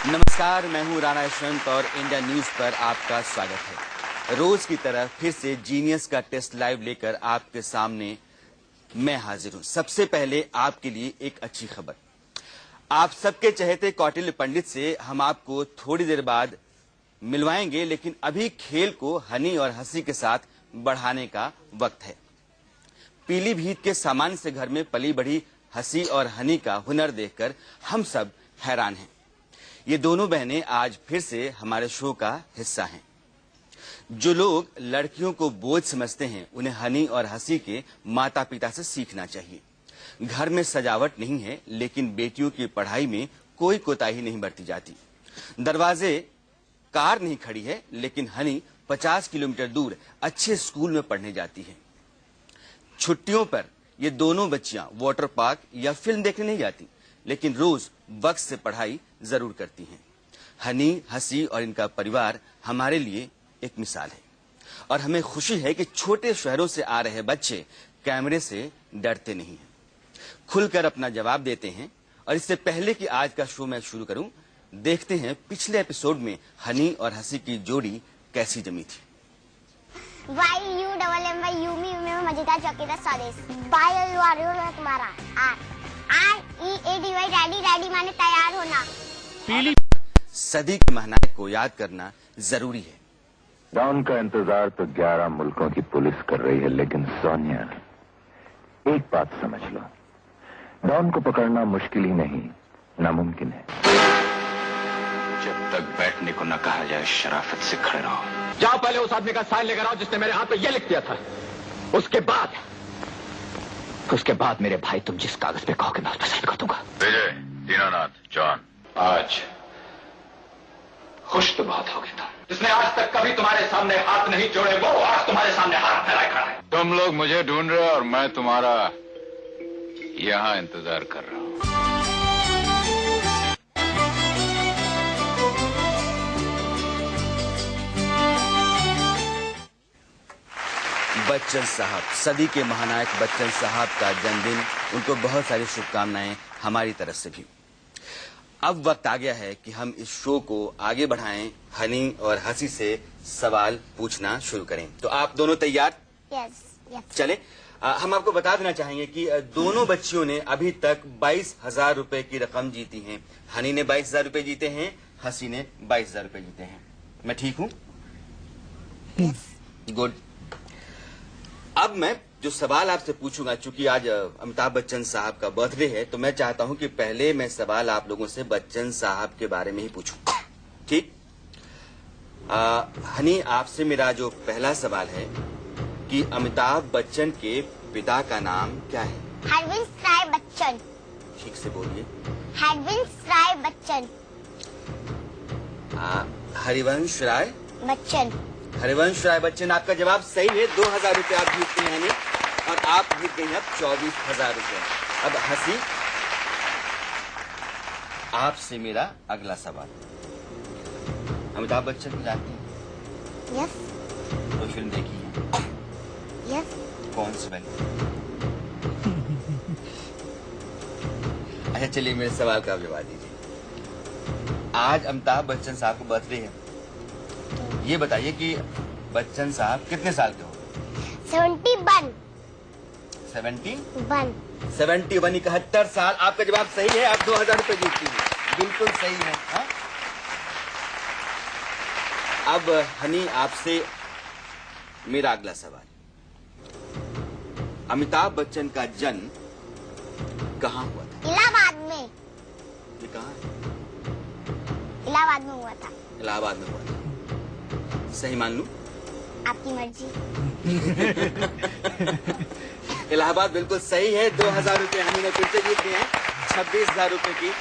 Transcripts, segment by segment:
नमस्कार, मैं हूं राणा यशवंत और इंडिया न्यूज पर आपका स्वागत है। रोज की तरह फिर से जीनियस का टेस्ट लाइव लेकर आपके सामने मैं हाजिर हूं। सबसे पहले आपके लिए एक अच्छी खबर। आप सबके चहेते कौटिल्य पंडित से हम आपको थोड़ी देर बाद मिलवाएंगे, लेकिन अभी खेल को हनी और हंसी के साथ बढ़ाने का वक्त है। पीलीभीत के सामान्य से घर में पली बढ़ी हंसी और हनी का हुनर देखकर हम सब हैरान हैं। ये दोनों बहनें आज फिर से हमारे शो का हिस्सा हैं। जो लोग लड़कियों को बोझ समझते हैं, उन्हें हनी और हंसी के माता पिता से सीखना चाहिए। घर में सजावट नहीं है, लेकिन बेटियों की पढ़ाई में कोई कोताही नहीं बरती जाती। दरवाजे कार नहीं खड़ी है, लेकिन हनी 50 किलोमीटर दूर अच्छे स्कूल में पढ़ने जाती है। छुट्टियों पर ये दोनों बच्चियां वाटर पार्क या फिल्म देखने नहीं जाती, लेकिन रोज वक्त से पढ़ाई जरूर करती हैं। हनी, हंसी और इनका परिवार हमारे लिए एक मिसाल है और हमें खुशी है कि छोटे शहरों से आ रहे बच्चे कैमरे से डरते नहीं हैं, खुलकर अपना जवाब देते हैं। और इससे पहले कि आज का शो मैं शुरू करूं, देखते हैं पिछले एपिसोड में हनी और हंसी की जोड़ी कैसी जमी थी। YUMMYU में मजेदार चौकीदार स्वदेश। बाय तुम्हारा READY डैडी माने तैयार होना। पीली सदी की महनाई को याद करना जरूरी है। डॉन का इंतजार तो 11 मुल्कों की पुलिस कर रही है, लेकिन सोनिया, एक बात समझ लो, डॉन को पकड़ना मुश्किल ही नहीं, नामुमकिन है। जब तक बैठने को न कहा जाए, शराफत से खड़े रहो। जाओ पहले उस आदमी का साइन लेकर आओ जिसने मेरे हाथ पे ये लिख दिया था। उसके बाद मेरे भाई, तुम जिस कागज पे कहोगे मैं उस पर साइन कर दूंगा। विजय, दीनानाथ, जॉन, आज खुश तो बहुत होगे तुम। जिसने आज तक कभी तुम्हारे सामने हाथ नहीं जोड़े, वो आज तुम्हारे सामने हाथ फैलाए खड़ा है। तुम लोग मुझे ढूंढ रहे हो और मैं तुम्हारा यहाँ इंतजार कर रहा हूँ। बच्चन साहब, सदी के महानायक बच्चन साहब का जन्मदिन, उनको बहुत सारी शुभकामनाएं हमारी तरफ से भी। अब वक्त आ गया है कि हम इस शो को आगे बढ़ाएं, हनी और हंसी से सवाल पूछना शुरू करें। तो आप दोनों तैयार? यस। चले, हम आपको बता देना चाहेंगे कि दोनों बच्चियों ने अभी तक 22,000 रुपए की रकम जीती है। हनी ने 22,000 रुपए जीते हैं, हंसी ने 22,000 रुपए जीते हैं। मैं ठीक हूँ? गुड। अब मैं जो सवाल आपसे पूछूंगा, चूंकि आज अमिताभ बच्चन साहब का बर्थडे है, तो मैं चाहता हूं कि पहले मैं सवाल आप लोगों से बच्चन साहब के बारे में ही पूछूं। ठीक? हनी, आपसे मेरा जो पहला सवाल है कि अमिताभ बच्चन के पिता का नाम क्या है? हरवंश राय बच्चन। ठीक से बोलिए। हरवंश राय बच्चन। हरिवंश राय बच्चन। हरिवंश राय बच्चन, आपका जवाब सही है। 2,000 रुपए आप जीतते हैं हनी, और आप जीत गई अब 24,000 रुपए। अब हंसी, आपसे मेरा अगला सवाल। अमिताभ बच्चन को जानते हैं? यस। कोई फिल्म देखी है? यस। कौन सी वाली? अच्छा चलिए, मेरे सवाल का जवाब दीजिए। आज अमिताभ बच्चन साहब को बर्थडे है, ये बताइए कि बच्चन साहब कितने साल के हो? 71। 71, 71 साल। आपका जवाब सही है, आप 2,000 रुपए जीतती हैं। बिल्कुल सही है। हा? अब हनी, आपसे मेरा अगला सवाल। अमिताभ बच्चन का जन्म कहाँ हुआ था? इलाहाबाद में। ये कहाँ है? इलाहाबाद में हुआ था। इलाहाबाद में हुआ था। सही मान लूं? आपकी मर्जी। इलाहाबाद बिल्कुल सही है। 2,000 रुपए हनी ने फिर से जीत गए हैं। 26,000 रुपए की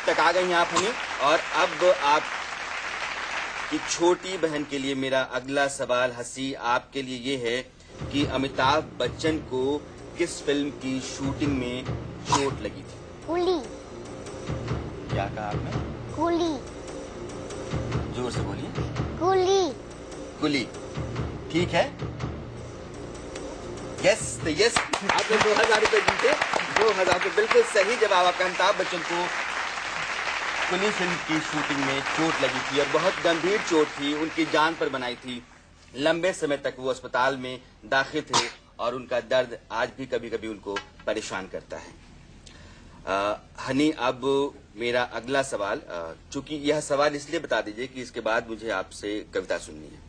तक आ गई हैं आप हनी। और अब आप की छोटी बहन के लिए मेरा अगला सवाल हंसी, आपके लिए ये है कि अमिताभ बच्चन को किस फिल्म की शूटिंग में चोट लगी थी? कुली। क्या कहा आपने? कुली। जोर से बोलिए। कुली। कुली। ठीक है। यस, तो यस, आपने 2,000 रुपए जीते। 2,000 रुपए बिल्कुल सही जवाब आपका। अमिताभ बच्चन को कुली फिल्म की शूटिंग में चोट लगी थी और बहुत गंभीर चोट थी, उनकी जान पर बनाई थी। लंबे समय तक वो अस्पताल में दाखिल थे और उनका दर्द आज भी कभी कभी उनको परेशान करता है। हनी, अब मेरा अगला सवाल, चूंकि यह सवाल इसलिए बता दीजिए कि इसके बाद मुझे आपसे कविता सुननी है।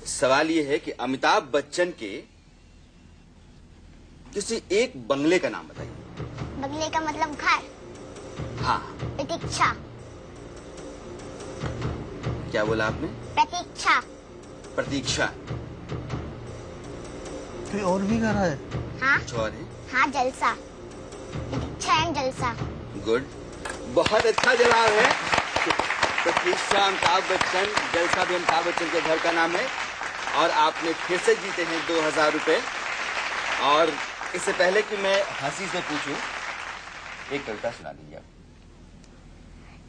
सवाल यह है कि अमिताभ बच्चन के किसी एक बंगले का नाम बताइए। बंगले का मतलब घर। हाँ। प्रतीक्षा। क्या बोला आपने? प्रतीक्षा। प्रतीक्षा। कोई और भी घर है? हाँ। कुछ और है? हाँ, जलसा। प्रतीक्षा एंड जलसा। गुड, बहुत अच्छा जवाब है। प्रतीक्षा अमिताभ बच्चन, जलसा भी अमिताभ बच्चन के घर का नाम है। और आपने फिर से जीते हैं 2000 रुपए। और इससे पहले कि मैं हंसी से पूछूं, एक कविता सुना दीजिए आप।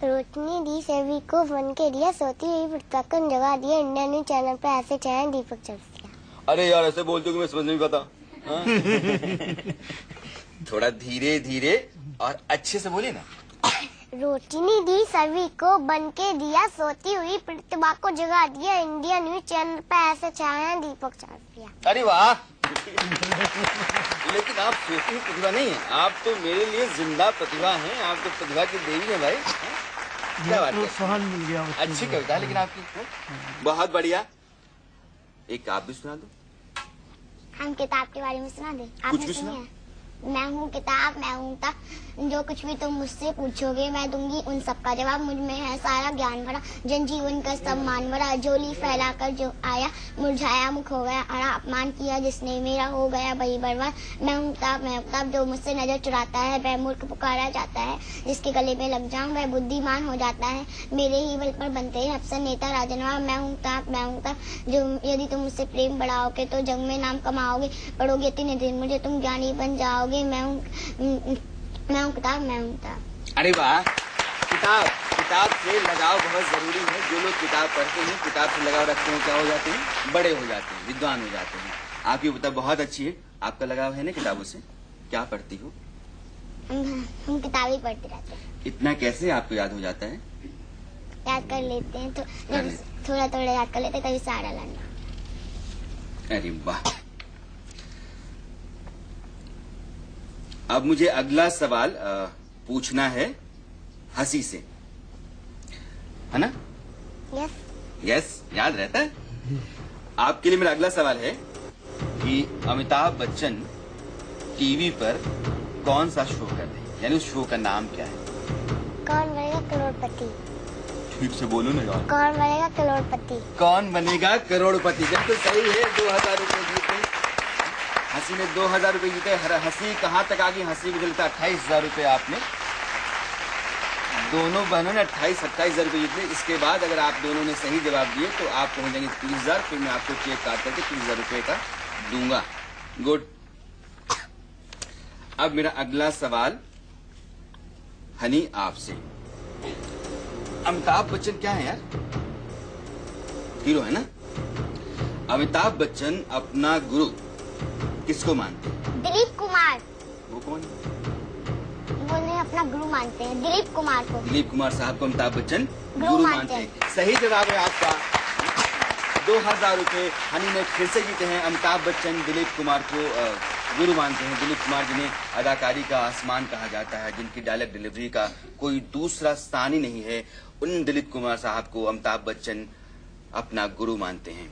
रोशनी दी सभी को बन के दिया, सोती हुई पुस्तकन जगा दिया, इंडिया न्यूज चैनल पे ऐसे चाहे दीपक चौरसिया। अरे यार, ऐसे बोलते हो कि मैं समझ नहीं पाता। थोड़ा धीरे धीरे और अच्छे से बोलिए ना। रोशनी दी सभी को बन के दिया, सोती हुई प्रतिभा को जगा दिया, इंडिया न्यूज चैनल पे ऐसे चाहे दीपक चौरसिया। अरे वाह। लेकिन आप सोती हुई प्रतिभा नहीं है, आप तो मेरे लिए जिंदा प्रतिभा हैं। आप तो प्रतिभा की देवी हैं भाई। क्या बात है, सहन मिल गया। अच्छी कविता है लेकिन आपकी। बहुत बढ़िया। एक आप भी सुना दो। हम किताब के बारे में सुना दे। कुछ भी सुना। मैं हूँ किताब, मैं हूँ तक, जो कुछ भी तुम मुझसे पूछोगे मैं दूंगी उन सब का जवाब। मुझ में है सारा ज्ञान भरा, जनजीवन का सम्मान भरा, झोली फैलाकर जो आया मुरझाया मुख हो गया, अड़ा अपमान किया जिसने मेरा हो गया वही बर्बाद। मैं हूँ किताब, मैं हूँ किताब, जो मुझसे नजर चुराता है वह मूर्ख पुकारा जाता है, जिसके गले में लग जाऊं वह बुद्धिमान हो जाता है, मेरे ही बल पर बनते हैं अफसर नेता राजनवाब। मैं हूँ किताब, मैं हूँ किताब, जो यदि तुम मुझसे प्रेम बढ़ाओगे तो जग में नाम कमाओगे, पढ़ोगे तीन दिन मुझे तुम ज्ञानी बन जाओगे। मैं हूँ किताब, मैं हूँ किताब। अरे वाह। किताब से लगाव बहुत जरूरी है। जो लोग किताब पढ़ते हैं, किताब से लगाव रखते हैं, क्या हो जाते हैं? बड़े हो जाते हैं, विद्वान हो जाते हैं। आपकी किताब बहुत अच्छी है। आपका लगाव है ना किताबों से? क्या पढ़ती हो? हम किताबें पढ़ते रहते हैं। इतना कैसे आपको याद हो जाता है? याद कर लेते हैं तो थोड़ा थोड़ा याद कर लेते हैं, कभी सारा लाना। अरे वाह। अब मुझे अगला सवाल पूछना है हंसी से, है ना? यस। यस, याद रहता है। आपके लिए मेरा अगला सवाल है कि अमिताभ बच्चन टीवी पर कौन सा शो कर रहे हैं, यानी उस शो का नाम क्या है? कौन बनेगा करोड़पति। ठीक से बोलो ना यार। कौन बनेगा करोड़पति। कौन बनेगा करोड़पति, बिल्कुल सही है। 2000 रुपए जीते। हंसी ने 2000 रुपए जीते। हंसी कहाँ तक आ गई? हंसी मुझे लगता है 28,000 रुपए आपने, दोनों बहनों ने 28,000 रुपए जीते। इसके बाद अगर आप दोनों ने सही जवाब दिए तो आप पहुंच जाएंगे 30,000। फिर मैं आपको चेक काट करके 30,000 रुपए का दूंगा। गुड। अब मेरा अगला सवाल हनी आपसे। अमिताभ बच्चन क्या है यार? हीरो है ना? अमिताभ बच्चन अपना गुरु किसको मानते हैं? दिलीप कुमार। वो कौन है? वो उन्हें अपना गुरु मानते हैं, दिलीप कुमार को। दिलीप कुमार साहब को अमिताभ बच्चन गुरु मानते हैं। सही जवाब है आपका। 2000 रुपए हनी ने फिर से जीते हैं। अमिताभ बच्चन दिलीप कुमार को गुरु मानते हैं। दिलीप कुमार जिन्हें अदाकारी का आसमान कहा जाता है, जिनकी डायलॉग डिलीवरी का कोई दूसरा स्थान ही नहीं है, उन दिलीप कुमार साहब को अमिताभ बच्चन अपना गुरु मानते हैं।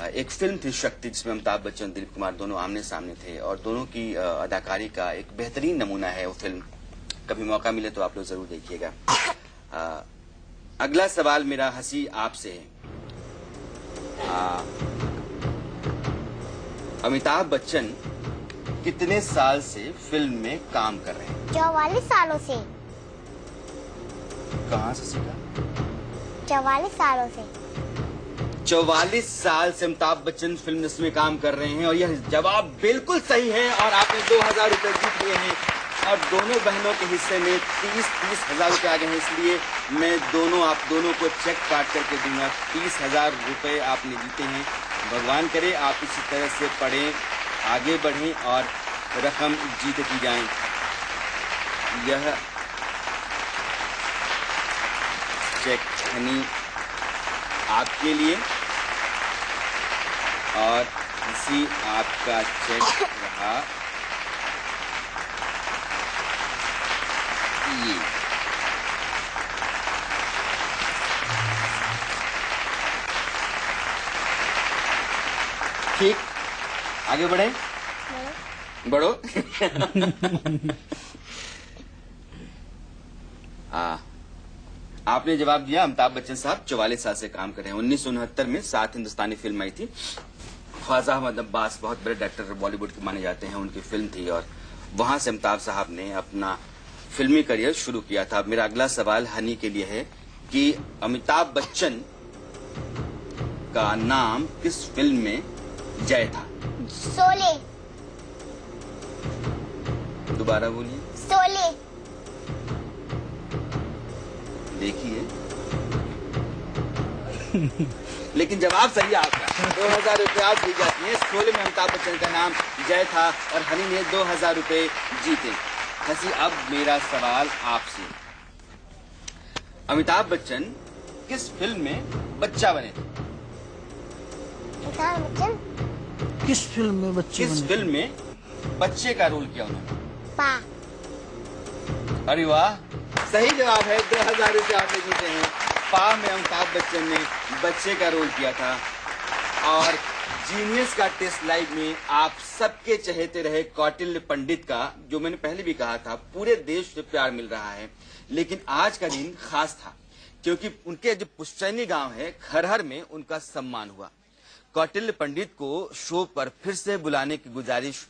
एक फिल्म थी शक्ति, जिसमें अमिताभ बच्चन दिलीप कुमार दोनों आमने सामने थे और दोनों की अदाकारी का एक बेहतरीन नमूना है वो फिल्म। कभी मौका मिले तो आप लोग जरूर देखिएगा। अगला सवाल मेरा हंसी आपसे है। अमिताभ बच्चन कितने साल से फिल्म में काम कर रहे हैं? 44 सालों से। कहाँ से सीखा? 44 सालों से। 44 साल से अमिताभ बच्चन फिल्म इंडस्ट्री में काम कर रहे हैं और यह जवाब बिल्कुल सही है और आपने 2000 रुपए जीत लिए हैं और दोनों बहनों के हिस्से में 30,000 रुपए आ गए हैं। इसलिए मैं आप दोनों को चेक काट करके दूंगा। 30,000 रुपए आपने जीते हैं। भगवान करे आप इसी तरह से पढ़ें, आगे बढ़ें और रकम जीतती जाएं। यह चेक हनी आपके लिए और हंसी आपका चेक रहा ये। ठीक, आगे बढ़े। बढ़ो। आपने जवाब दिया। अमिताभ बच्चन साहब 44 साल से काम कर रहे हैं। 1969 में 7 हिंदुस्तानी फिल्म आई थी। ख्वाजा अहमद अब्बास बहुत बड़े डायरेक्टर बॉलीवुड के माने जाते हैं, उनकी फिल्म थी और वहां से अमिताभ साहब ने अपना फिल्मी करियर शुरू किया था। मेरा अगला सवाल हनी के लिए है कि अमिताभ बच्चन का नाम किस फिल्म में जय था? शोले। दोबारा बोलिए। शोले। देखिए लेकिन जवाब सही है आपका। 2000 रुपये आप जीत जाती हैं। शोले में अमिताभ बच्चन का नाम जय था और हनी ने 2000 रुपये जीते। हंसी, अब मेरा सवाल आपसे, अमिताभ बच्चन किस फिल्म में बच्चा बने थे? अमिताभ बच्चन किस फिल्म में बच्चे किस बने? फिल्म में बच्चे का रोल किया उन्होंने? पा। अरे वाह, सही जवाब है। 2000 रुपये आपने जीते हैं। पा में अमिताभ बच्चन ने बच्चे का रोल किया था और जीनियस का टेस्ट लाइव में आप सबके चहेते रहे कौटिल्य पंडित का, जो मैंने पहले भी कहा था, पूरे देश से प्यार मिल रहा है। लेकिन आज का दिन खास था क्योंकि उनके जो पुश्तैनी गांव है खरहर में उनका सम्मान हुआ। कौटिल्य पंडित को शो पर फिर से बुलाने की गुजारिश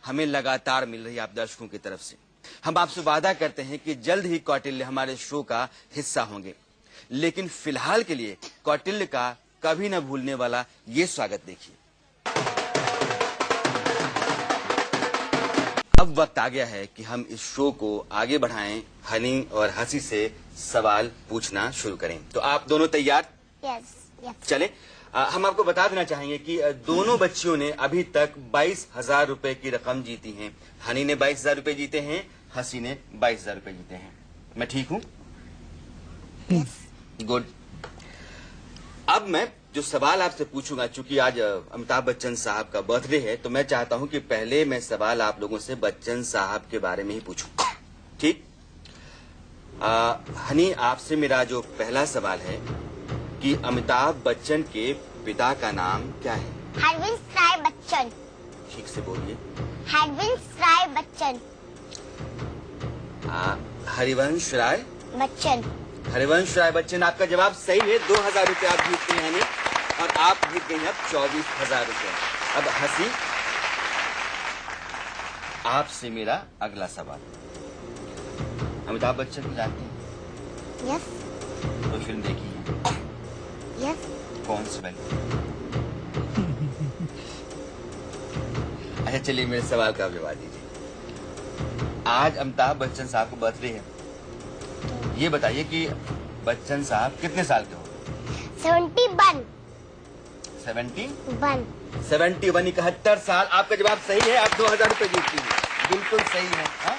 हमें लगातार मिल रही है आप दर्शकों की तरफ से। हम आपसे वादा करते हैं कि जल्द ही कौटिल्य हमारे शो का हिस्सा होंगे। लेकिन फिलहाल के लिए कौटिल्य का कभी न भूलने वाला ये स्वागत देखिए। अब वक्त आ गया है कि हम इस शो को आगे बढ़ाएं, हनी और हंसी से सवाल पूछना शुरू करें। तो आप दोनों तैयार? Yes yes. चले। हम आपको बता देना चाहेंगे कि दोनों बच्चियों ने अभी तक 22,000 रुपए की रकम जीती है। हनी ने 22,000 रुपए जीते हैं, हंसी ने 22,000 रुपए जीते हैं। मैं ठीक हूँ? गुड। अब मैं जो सवाल आपसे पूछूंगा, चूंकि आज अमिताभ बच्चन साहब का बर्थडे है, तो मैं चाहता हूं कि पहले मैं सवाल आप लोगों से बच्चन साहब के बारे में ही पूछूं। ठीक? हनी, आपसे मेरा जो पहला सवाल है कि अमिताभ बच्चन के पिता का नाम क्या है? हरवंश राय बच्चन। ठीक से बोलिए। हरवंश राय बच्चन। हरिवंश राय बच्चन। हरिवंश राय बच्चन, आपका जवाब सही है। 2000 रुपये आप जीतते हैं हनी और आप जीत गई अब 24,000 रुपये। अब हंसी, आपसे मेरा अगला सवाल, अमिताभ बच्चन को जानते हैं? यस कोई फिल्म देखी है? यस। कौन सी वाली? अच्छा चलिए, मेरे सवाल का जवाब दीजिए। आज अमिताभ बच्चन साहब का बर्थडे है। ये बताइए कि बच्चन साहब कितने साल के हो? 71। 71? 71 साल। आपका जवाब सही है। आप 2000 रुपए जीतती हैं। बिल्कुल सही है। हा?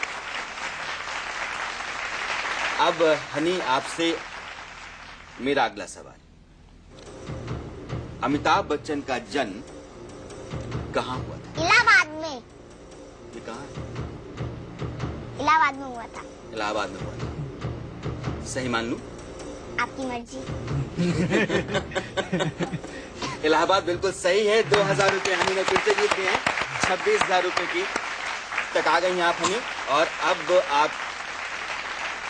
अब हनी, आपसे मेरा अगला सवाल, अमिताभ बच्चन का जन्म कहाँ हुआ था? इलाहाबाद में। ये कहाँ है? इलाहाबाद में हुआ था। इलाहाबाद में हुआ था। सही मान लूं? आपकी मर्जी। इलाहाबाद बिल्कुल सही है। 2000 रुपये हनी ने फिर से जीत लिए हैं। 26,000 रुपये की तक आ गई हैं आप हनी। और अब आप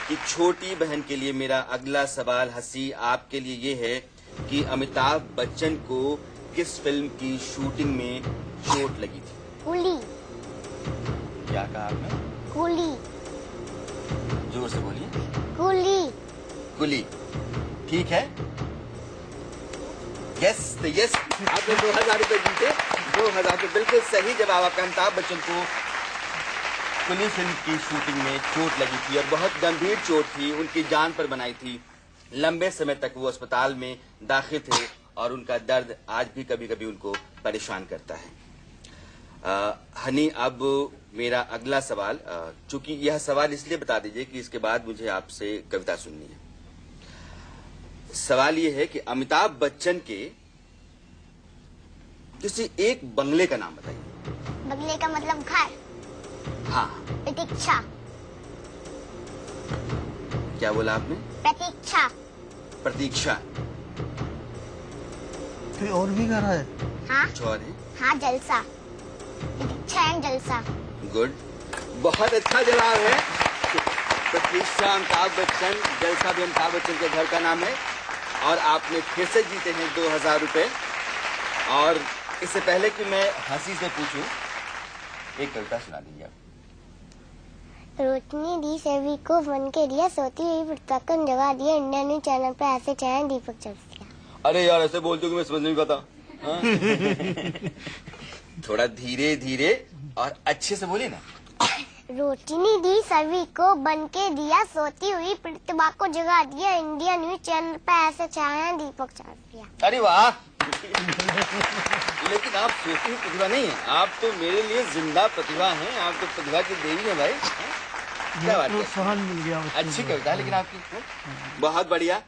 की छोटी बहन के लिए मेरा अगला सवाल हंसी, आपके लिए ये है कि अमिताभ बच्चन को किस फिल्म की शूटिंग में चोट लगी थी? कुली। क्या कहा आपने? कुली। जोर से बोलिए। कुली। कुली। ठीक है। यस, तो यस, आपने 2000 रुपये जीते। 2000 रुपये बिल्कुल सही जवाब आपका। अमिताभ बच्चन को कुली फिल्म की शूटिंग में चोट लगी थी और बहुत गंभीर चोट थी, उनकी जान पर बनाई थी। लंबे समय तक वो अस्पताल में दाखिल थे और उनका दर्द आज भी कभी कभी उनको परेशान करता है। हनी, अब मेरा अगला सवाल, चूंकि यह सवाल इसलिए बता दीजिए कि इसके बाद मुझे आपसे कविता सुननी है। सवाल ये है कि अमिताभ बच्चन के किसी एक बंगले का नाम बताइए। बंगले का मतलब घर। हाँ। प्रतीक्षा। क्या बोला आपने? प्रतीक्षा। प्रतीक्षा। कोई और भी घर है? हाँ कुछ और है? हाँ, जलसा। प्रतीक्षा एंड जलसा। गुड, बहुत अच्छा जवाब है। प्रतीक्षा अमिताभ बच्चन, जलसा भी अमिताभ बच्चन के घर का नाम है। और आपने फिर से जीते हैं 2000 रुपए। और इससे पहले कि मैं हंसी से पूछूं, एक कविता सुना दीजिए आप। रोशनी दी सभी को बन के दिया, सोती हुई पुस्तकन जगा दिया, इंडिया न्यूज चैनल पे ऐसे चैनल दीपक चौरसिया। अरे यार, ऐसे बोलते हो कि मैं समझ नहीं पाता। थोड़ा धीरे धीरे और अच्छे से बोलिए ना। रोशनी दी सभी को बन के दिया, सोती हुई प्रतिभा को जगा दिया, इंडिया न्यूज चैनल पे ऐसे चैनल दीपक चौरसिया। अरे वाह। लेकिन आप सोती हुई प्रतिभा नहीं है, आप तो मेरे लिए जिंदा प्रतिभा हैं। आप तो प्रतिभा की देवी हैं भाई। क्या बात है, प्रोत्साहन मिल गया। अच्छी कविता है लेकिन आपकी। बहुत बढ़िया,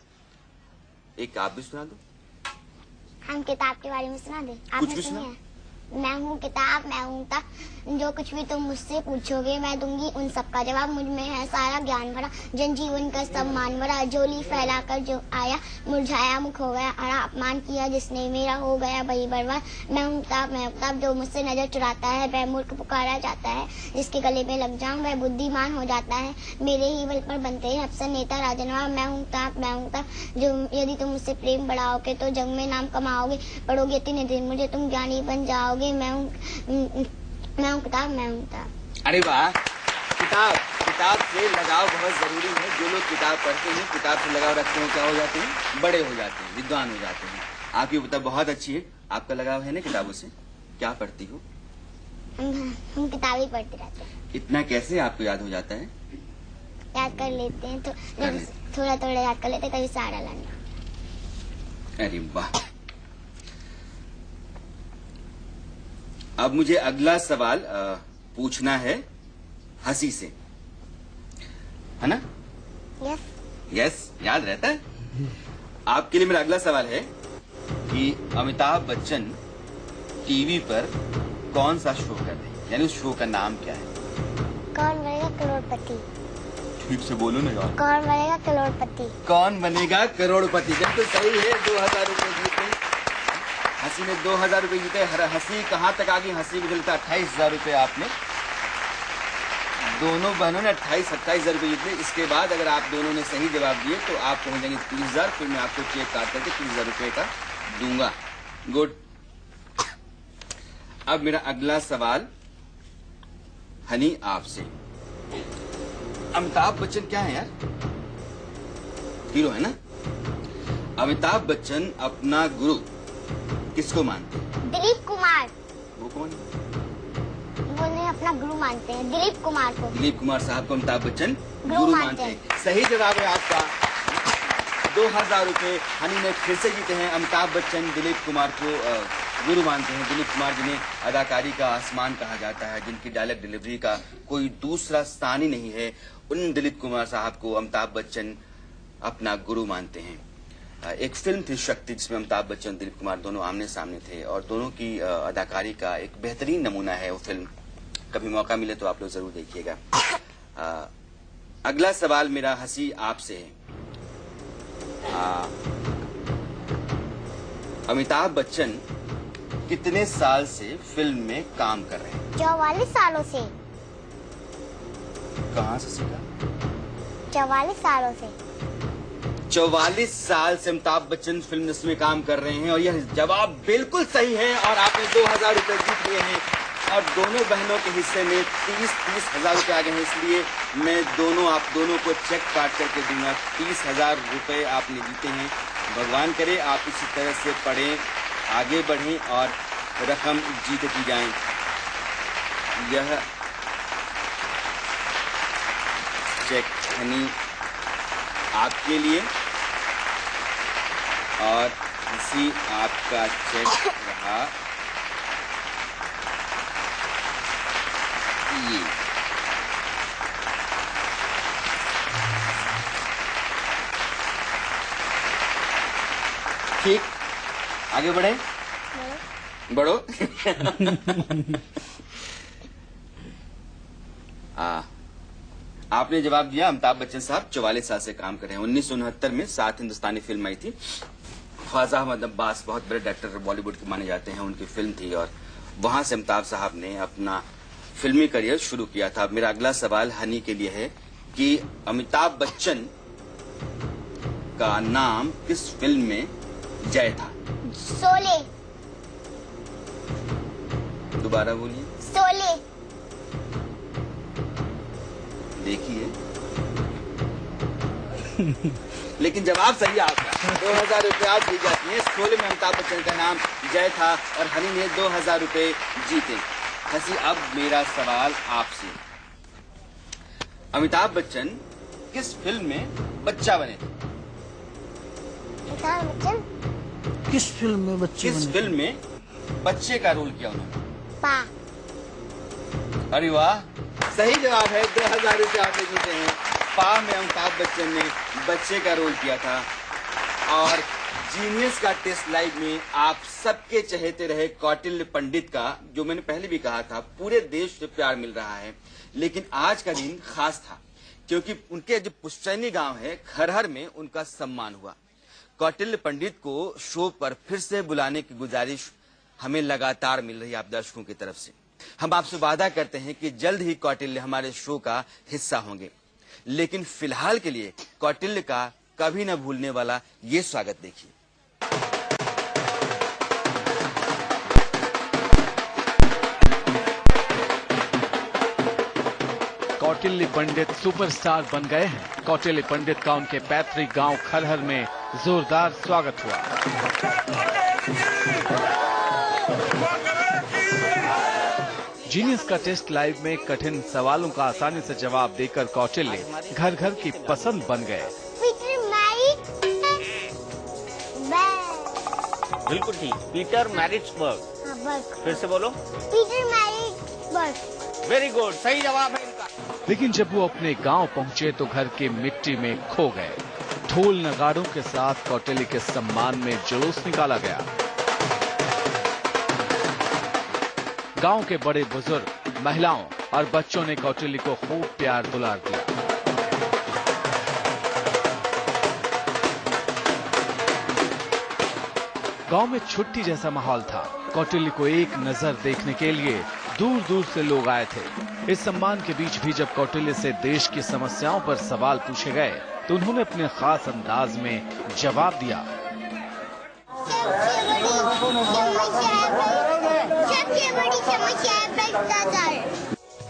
एक आप भी सुना दो। हम किताब के बारे में सुना दे। कुछ आपने भी सुनी सुना। है? मैं हूँ किताब, मैं हूँ ता, जो कुछ भी तुम मुझसे पूछोगे मैं दूंगी उन सबका जवाब, मुझ में है सारा ज्ञान भरा, जनजीवन का सम्मान भरा, झोली फैलाकर जो आया, मुरझाया मुख हो गया हरा, अपमान किया जिसने मेरा हो गया वही बर्बाद। मैं हूँ किताब, जो मुझसे नजर चुराता है वह मूर्ख पुकारा जाता है, जिसके गले में लग जाऊं वह बुद्धिमान हो जाता है, मेरे ही बल पर बनते हैं अफसर नेता राजनवाब। मैं हूँ किताब, जो यदि तुम मुझसे प्रेम बढ़ाओगे तो जग में नाम कमाओगे, पढ़ोगे तीन दिन मुझे तुम ज्ञानी बन जाओगे। मैं हूँ किताब। अरे वाह, किताब से लगाव बहुत जरूरी है। जो लोग किताब पढ़ते हैं, किताब से लगाव रखते हैं, क्या हो जाते हैं? बड़े हो जाते हैं, विद्वान हो जाते हैं। आपकी किताब बहुत अच्छी है। आपका लगाव है ना किताबों से? क्या पढ़ती हो? हम किताबें पढ़ते रहते हैं। इतना कैसे आपको याद हो जाता है? याद कर लेते हैं, तो थोड़ा थोड़ा याद कर लेते हैं, कभी सारा लाना। अरे वाह। अब मुझे अगला सवाल पूछना है हंसी से, है ना? यस। यस, याद रहता है। आपके लिए मेरा अगला सवाल है कि अमिताभ बच्चन टीवी पर कौन सा शो कर रहे हैं, यानी उस शो का नाम क्या है? कौन बनेगा करोड़पति। ठीक से बोलो ना यार। कौन बनेगा करोड़पति। कौन बनेगा करोड़पति। जब तो सही है, 2000 रुपए जीते। हंसी ने 2000 रुपए जीते। हंसी कहाँ तक आ गई? हंसी मुझे लगता है 28,000 रुपए आपने, दोनों बहनों ने 28,000 रुपए जीते। इसके बाद अगर आप दोनों ने सही जवाब दिए तो आप पहुंच जाएंगे 30,000। फिर मैं आपको चेक काट करके 30,000 रुपए का दूंगा। गुड। अब मेरा अगला सवाल हनी आपसे। अमिताभ बच्चन क्या है यार? हीरो है ना? अमिताभ बच्चन अपना गुरु किसको मानते हैं? दिलीप कुमार। वो कौन है? वो उन्हें अपना गुरु मानते हैं, दिलीप कुमार को। दिलीप कुमार साहब को अमिताभ बच्चन गुरु मानते हैं। सही जवाब है आपका। 2000 रुपए हनी ने फिर से जीते हैं। अमिताभ बच्चन दिलीप कुमार को गुरु मानते हैं। दिलीप कुमार जिन्हें अदाकारी का आसमान कहा जाता है, जिनकी डायलॉग डिलीवरी का कोई दूसरा स्थान ही नहीं है, उन दिलीप कुमार साहब को अमिताभ बच्चन अपना गुरु मानते हैं। एक फिल्म थी शक्ति, जिसमें अमिताभ बच्चन दिलीप कुमार दोनों आमने सामने थे और दोनों की अदाकारी का एक बेहतरीन नमूना है वो फिल्म। कभी मौका मिले तो आप लोग जरूर देखिएगा। अगला सवाल मेरा हंसी आपसे है। अमिताभ बच्चन कितने साल से फिल्म में काम कर रहे हैं? 44 सालों से। कहाँ से सीखा? 44 सालों से। 44 साल से अमिताभ बच्चन फिल्म इंडस्ट्री में काम कर रहे हैं और यह जवाब बिल्कुल सही है और आपने 2000 रुपए जीत लिए हैं और दोनों बहनों के हिस्से में 30,000 रुपए आ गए हैं। इसलिए मैं आप दोनों को चेक काट करके दूंगा। 30,000 रुपए आपने जीते हैं। भगवान करे आप इसी तरह से पढ़ें, आगे बढ़ें और रकम जीतती जाएं। यह चेक हनी आपके लिए और हंसी आपका चेक रहा ये। ठीक, आगे बढ़े, बढ़ो। आपने जवाब दिया। अमिताभ बच्चन साहब 44 साल से काम कर रहे हैं। 1969 में 7 हिंदुस्तानी फिल्म आई थी। ख्वाजा अहमद अब्बास बहुत बड़े डायरेक्टर बॉलीवुड के माने जाते हैं, उनकी फिल्म थी और वहां से अमिताभ साहब ने अपना फिल्मी करियर शुरू किया था। मेरा अगला सवाल हनी के लिए है कि अमिताभ बच्चन का नाम किस फिल्म में जय था? शोले। दोबारा बोलिए। शोले। देखिए, लेकिन जवाब सही आपका। 2000 रुपए आप जीत जाती हैं। शोले में अमिताभ बच्चन का नाम जय था और हनी ने 2000 रुपए जीते। हंसी, अब मेरा सवाल आपसे, अमिताभ बच्चन किस फिल्म में बच्चा बने थे? अमिताभ बच्चन किस फिल्म में बच्चे किस बने? फिल्म में बच्चे का रोल किया उन्होंने? पा। अरे वाह, सही जवाब है। 2000 रुपए आपने जीते हैं। पा में अमिताभ बच्चन ने बच्चे का रोल किया था। और जीनियस का टेस्ट लाइव में आप सबके चहेते रहे कौटिल्य पंडित का, जो मैंने पहले भी कहा था, पूरे देश से प्यार मिल रहा है। लेकिन आज का दिन खास था क्योंकि उनके जो पुश्तैनी गांव है खरहर में उनका सम्मान हुआ। कौटिल्य पंडित को शो पर फिर से बुलाने की गुजारिश हमें लगातार मिल रही है आप दर्शकों की तरफ से। हम आपसे वादा करते हैं कि जल्द ही कौटिल्य हमारे शो का हिस्सा होंगे। लेकिन फिलहाल के लिए कौटिल्य का कभी न भूलने वाला ये स्वागत देखिए। कौटिल्य पंडित सुपरस्टार बन गए हैं। कौटिल्य पंडित का उनके पैतृक गांव खरहर में जोरदार स्वागत हुआ। जीनियस का टेस्ट लाइव में कठिन सवालों का आसानी से जवाब देकर कौटिल्य घर घर की पसंद बन गए। बिल्कुल ठीक, पीटर मैरिट्सबर्ग। फिर से बोलो। Peter Maritzburg. वेरी गुड, सही जवाब है इनका। लेकिन जब वो अपने गांव पहुंचे तो घर की मिट्टी में खो गए। ढोल नगाड़ों के साथ कौटिल्य के सम्मान में जुलूस निकाला गया। गांव के बड़े बुजुर्ग, महिलाओं और बच्चों ने कौटिल्य को खूब प्यार दुलार दिया। गांव में छुट्टी जैसा माहौल था। कौटिल्य को एक नजर देखने के लिए दूर दूर से लोग आए थे। इस सम्मान के बीच भी जब कौटिल्य से देश की समस्याओं पर सवाल पूछे गए तो उन्होंने अपने खास अंदाज में जवाब दिया।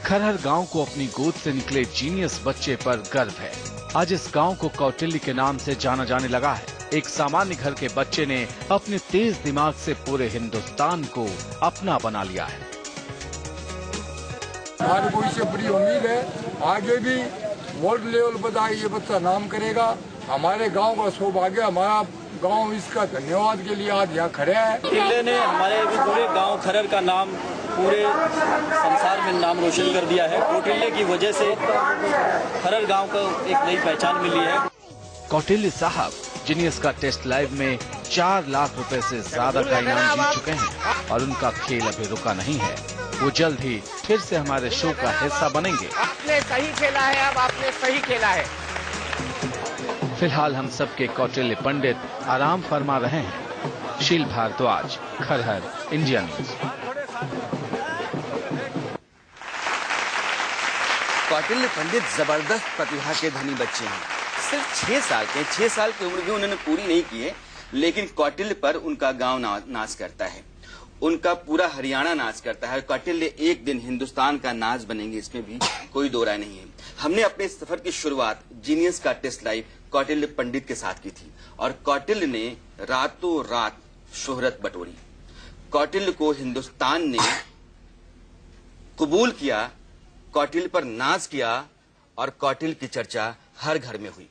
खरहर गांव को अपनी गोद से निकले जीनियस बच्चे पर गर्व है। आज इस गांव को कौटिल्य के नाम से जाना जाने लगा है। एक सामान्य घर के बच्चे ने अपने तेज दिमाग से पूरे हिंदुस्तान को अपना बना लिया है। हमारी को इससे बड़ी उम्मीद है, आगे भी वर्ल्ड लेवल पर ये बच्चा नाम करेगा। हमारे गांव का सौभाग्य, हमारा गांव इसका धन्यवाद के लिए आज यहाँ खड़े है। कौटिल्य ने हमारे भी पूरे गांव खरहर का नाम पूरे संसार में नाम रोशन कर दिया है। कौटिल्य की वजह से खरहर गांव को एक नई पहचान मिली है। कौटिल्य साहब जीनियस का टेस्ट लाइव में 4 लाख रुपए से ज्यादा का इनाम जीत चुके हैं और उनका खेल अभी रुका नहीं है। वो जल्द ही फिर से हमारे शो का हिस्सा बनेंगे। आपने सही खेला है, अब आपने सही खेला है। फिलहाल हम सबके कौटिल्य पंडित आराम फरमा रहे हैं। शील भारद्वाज, खरहर, इंडिया न्यूज। कौटिल्य पंडित जबरदस्त प्रतिभा के धनी बच्चे हैं। सिर्फ 6 साल के 6 साल की उम्र भी उन्होंने पूरी नहीं की है, लेकिन कौटिल्य पर उनका गांव नाच करता है, उनका पूरा हरियाणा नाच करता है। कौटिल्य एक दिन हिंदुस्तान का नाच बनेंगे, इसमें भी कोई दो राय नहीं है। हमने अपने सफर की शुरुआत जीनियस का टेस्ट लाइव कौटिल्य पंडित के साथ की थी और कौटिल्य ने रातों रात शोहरत बटोरी। कौटिल्य को हिंदुस्तान ने कबूल किया, कौटिल्य पर नाच किया और कौटिल्य की चर्चा हर घर में हुई।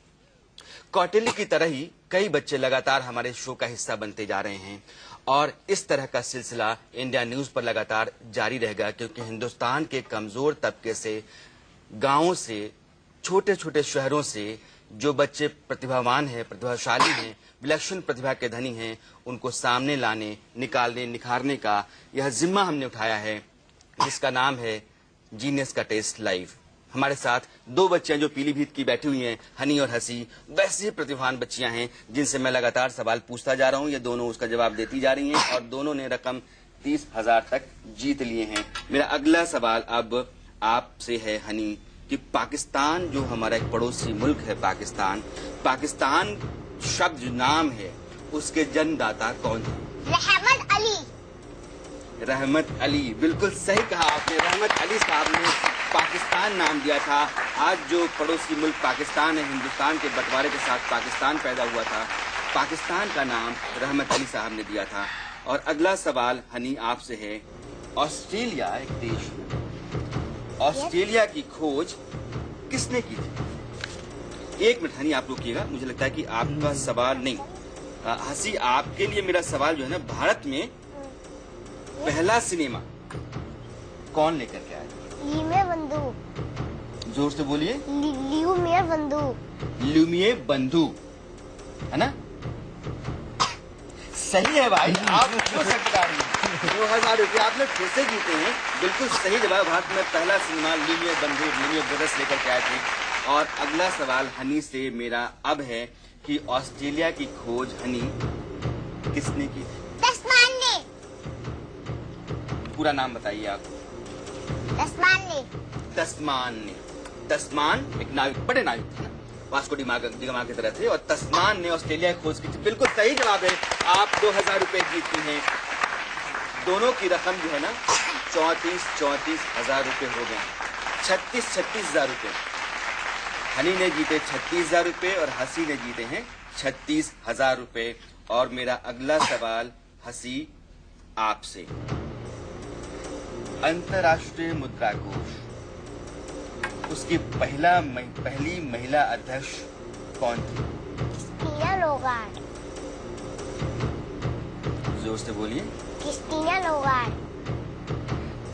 कौटिल्य की तरह ही कई बच्चे लगातार हमारे शो का हिस्सा बनते जा रहे हैं और इस तरह का सिलसिला इंडिया न्यूज पर लगातार जारी रहेगा, क्योंकि हिंदुस्तान के कमजोर तबके से, गांवों से, छोटे छोटे शहरों से जो बच्चे प्रतिभावान हैं, प्रतिभाशाली हैं, विलक्षण प्रतिभा के धनी हैं, उनको सामने लाने, निकालने, निखारने का यह जिम्मा हमने उठाया है, जिसका नाम है जीनियस का टेस्ट लाइव। हमारे साथ दो बच्चियां जो पीलीभीत की बैठी हुई हैं, हनी और हसी, वैसे ही प्रतिभावान बच्चियां हैं जिनसे मैं लगातार सवाल पूछता जा रहा हूं। ये दोनों उसका जवाब देती जा रही हैं और दोनों ने रकम 30,000 तक जीत लिए हैं। मेरा अगला सवाल अब आपसे है हनी कि पाकिस्तान जो हमारा एक पड़ोसी मुल्क है, पाकिस्तान शब्द जो नाम है उसके जन्मदाता कौन है? रहमत अली। रहमत अली, बिल्कुल सही कहा आपने। रहमत अली साहब ने पाकिस्तान नाम दिया था। आज जो पड़ोसी मुल्क पाकिस्तान है, हिंदुस्तान के बंटवारे के साथ पाकिस्तान पैदा हुआ था, पाकिस्तान का नाम रहमत अली साहब ने दिया था। और अगला सवाल हनी आपसे है, ऑस्ट्रेलिया एक देश है, ऑस्ट्रेलिया की खोज किसने की थी? एक मिनट हनी आप रुकिएगा, मुझे लगता है कि आपका सवाल नहीं, हसी आपके लिए मेरा सवाल जो है ना, भारत में पहला सिनेमा कौन लेकर के आया? ल्यूमियर बंदूक। जोर से बोलिए। ल्यूमियर बंदूक। ल्यूमियर बंदूक, है ना? सही है भाई, आप क्यों सकता हैं? 2000 रुपये आपने फिर से जीते हैं। बिल्कुल सही जवाब। भारत में पहला सिनेमा ल्यूमियर बंदूक, ल्यूमियर ब्रदर्स लेकर के आए थे। और अगला सवाल हनी से मेरा अब है कि ऑस्ट्रेलिया की खोज हनी किसने की थी? तस्मान ने। पूरा नाम बताइए आप। तस्मान ने। तस्मान ने। तस्मान एक नाविक, बड़े नाविक थे ना, वास्को डी गामा की तरह थे, और तस्मान ने ऑस्ट्रेलिया की खोज की थी। बिल्कुल सही जवाब है। आप 2000 रुपए जीतती हैं। दोनों की रकम जो है ना 34,000 रुपए हो गए। 36,000 रुपए। हनी ने जीते 36,000 रुपए और हसी ने जीते हैं 36,000 रुपए। और मेरा अगला सवाल हसी आपसे, अंतर्राष्ट्रीय मुद्रा कोष, उसकी पहली महिला अध्यक्ष कौन थी? क्रिस्टीना लोगार्ड। जोर से बोलिए। क्रिस्टीना लोगार्ड।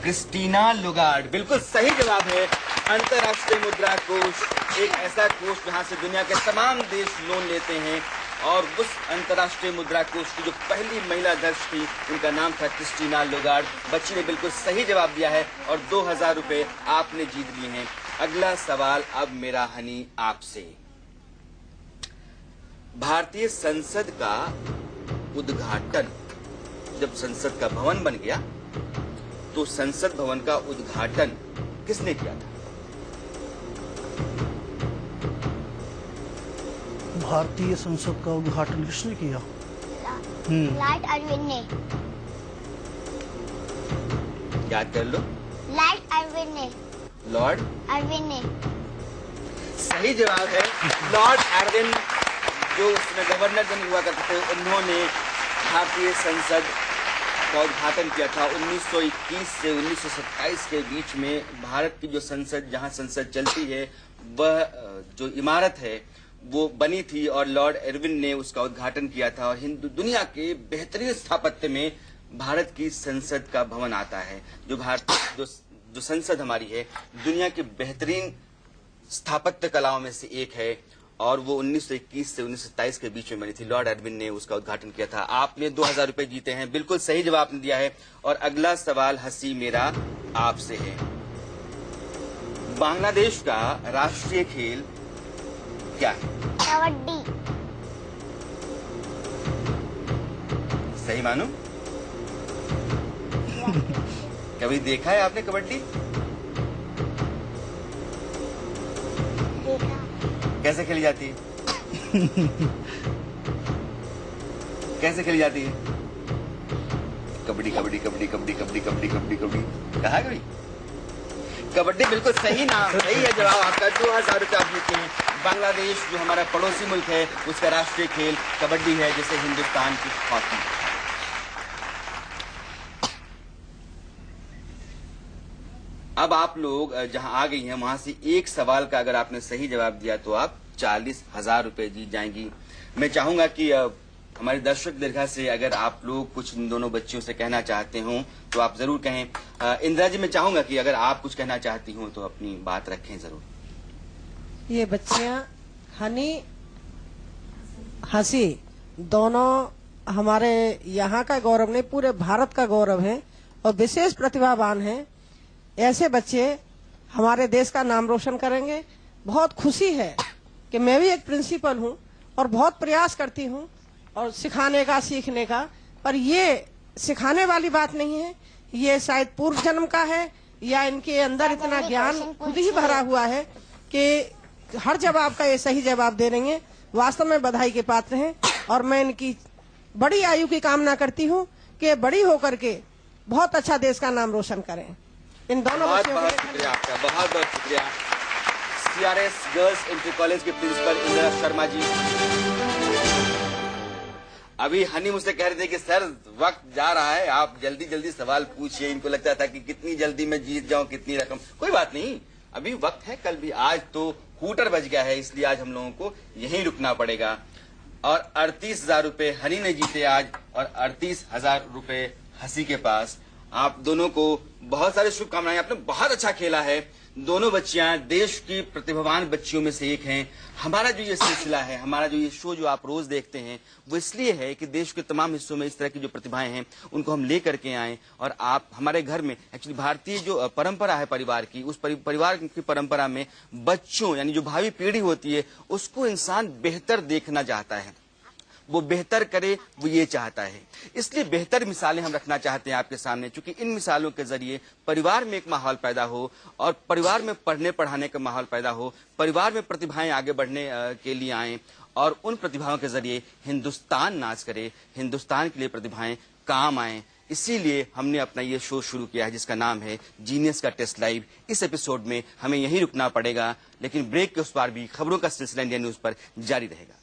क्रिस्टीना लोगार्ड, बिल्कुल सही जवाब है। अंतर्राष्ट्रीय मुद्रा कोष एक ऐसा कोष जहां से दुनिया के तमाम देश लोन लेते हैं, और उस अंतर्राष्ट्रीय मुद्रा कोष की जो पहली महिला अध्यक्ष थी उनका नाम था क्रिस्टीना लोगार्ड। बच्ची ने बिल्कुल सही जवाब दिया है और 2000 रुपए आपने जीत लिए हैं। अगला सवाल अब मेरा हनी आपसे, भारतीय संसद का उद्घाटन, जब संसद का भवन बन गया तो संसद भवन का उद्घाटन किसने किया था? भारतीय संसद का उद्घाटन किसने किया? लॉर्ड अर्विन ने। याद कर लो। लॉर्ड अर्विन ने। लॉर्ड अर्विन ने। सही जवाब है। लॉर्ड अर्विन जो उसमें गवर्नर जनरल हुआ करते थे, उन्होंने भारतीय संसद का उद्घाटन किया था। 1921 से 1927 के बीच में भारत की जो संसद, जहां संसद चलती है, वह जो इमारत है वो बनी थी और लॉर्ड इरविन ने उसका उद्घाटन किया था। और हिंदू दुनिया के बेहतरीन स्थापत्य में भारत की संसद का भवन आता है। जो संसद हमारी है, दुनिया के बेहतरीन स्थापत्य कलाओं में से एक है, और वो 1921 से 1927 के बीच में बनी थी। लॉर्ड इरविन ने उसका उद्घाटन किया था। आपने 2000 रुपए जीते हैं। बिल्कुल सही जवाब आपने दिया है। और अगला सवाल हसी मेरा आपसे है, बांग्लादेश का राष्ट्रीय खेल क्या है? कबड्डी। सही मानो? कभी देखा है आपने कबड्डी? देखा। कैसे खेली जाती है? कैसे खेली जाती है? कबड्डी कबड्डी कबड्डी कबड्डी कबड्डी कबड्डी कबड्डी कबड्डी। कहा कभी? कबड्डी, बिल्कुल सही नाम, सही है जवाब आपका। 2000 रुपये आप जीते हैं। बांग्लादेश जो हमारा पड़ोसी मुल्क है, उसका राष्ट्रीय खेल कबड्डी है, जैसे हिंदुस्तान की हॉकी। अब आप लोग जहां आ गई हैं वहां से एक सवाल का अगर आपने सही जवाब दिया तो आप 40,000 रुपए जीत जाएंगी। मैं चाहूंगा कि हमारे दर्शक दीर्घा से अगर आप लोग कुछ इन दोनों बच्चियों से कहना चाहते हो तो आप जरूर कहें। इंदिरा जी, मैं चाहूंगा कि अगर आप कुछ कहना चाहती हो तो अपनी बात रखें जरूर। ये बच्चियां हनी, हंसी दोनों हमारे यहाँ का गौरव नहीं, पूरे भारत का गौरव है और विशेष प्रतिभावान हैं। ऐसे बच्चे हमारे देश का नाम रोशन करेंगे। बहुत खुशी है कि मैं भी एक प्रिंसिपल हूँ और बहुत प्रयास करती हूँ और सिखाने का, सीखने का, पर ये सिखाने वाली बात नहीं है, ये शायद पूर्व जन्म का है या इनके अंदर इतना ज्ञान खुद ही भरा हुआ है कि हर जवाब का ये सही जवाब दे रही हैं। वास्तव में बधाई के पात्र हैं और मैं इनकी बड़ी आयु की कामना करती हूँ कि बड़ी होकर के बहुत अच्छा देश का नाम रोशन करें। इन दोनों बहुत बहुत शुक्रिया आपका, बहुत बहुत शुक्रिया। CRS गर्ल्स इंटर कॉलेज के प्रिंसिपल इंदिरा शर्मा जी। अभी हनी मुझसे कह रहे थे कि सर वक्त जा रहा है, आप जल्दी जल्दी सवाल पूछिए। इनको लगता था कि कितनी जल्दी मैं जीत जाऊं, कितनी रकम। कोई बात नहीं, अभी वक्त है, कल भी। आज तो हूटर बज गया है, इसलिए आज हम लोगों को यहीं रुकना पड़ेगा। और 38,000 रुपए हनी ने जीते आज और 38,000 रुपए हंसी के पास। आप दोनों को बहुत सारी शुभकामनाएं। आपने बहुत अच्छा खेला है। दोनों बच्चियां देश की प्रतिभावान बच्चियों में से एक हैं। हमारा जो ये सिलसिला है, हमारा जो ये शो जो आप रोज देखते हैं, वो इसलिए है कि देश के तमाम हिस्सों में इस तरह की जो प्रतिभाएं हैं उनको हम लेकर के आए और आप हमारे घर में, एक्चुअली भारतीय जो परंपरा है परिवार की, उस परिवार की परंपरा में बच्चों यानी जो भावी पीढ़ी होती है उसको इंसान बेहतर देखना चाहता है, वो बेहतर करे, वो ये चाहता है। इसलिए बेहतर मिसालें हम रखना चाहते हैं आपके सामने, क्योंकि इन मिसालों के जरिए परिवार में एक माहौल पैदा हो और परिवार में पढ़ने पढ़ाने का माहौल पैदा हो, परिवार में प्रतिभाएं आगे बढ़ने के लिए आए और उन प्रतिभाओं के जरिए हिंदुस्तान नाच करे, हिंदुस्तान के लिए प्रतिभाएं काम आए। इसीलिए हमने अपना ये शो शुरू किया है जिसका नाम है जीनियस का टेस्ट लाइव। इस एपिसोड में हमें यहीं रुकना पड़ेगा, लेकिन ब्रेक के उस पार भी खबरों का सिलसिला इंडिया न्यूज पर जारी रहेगा।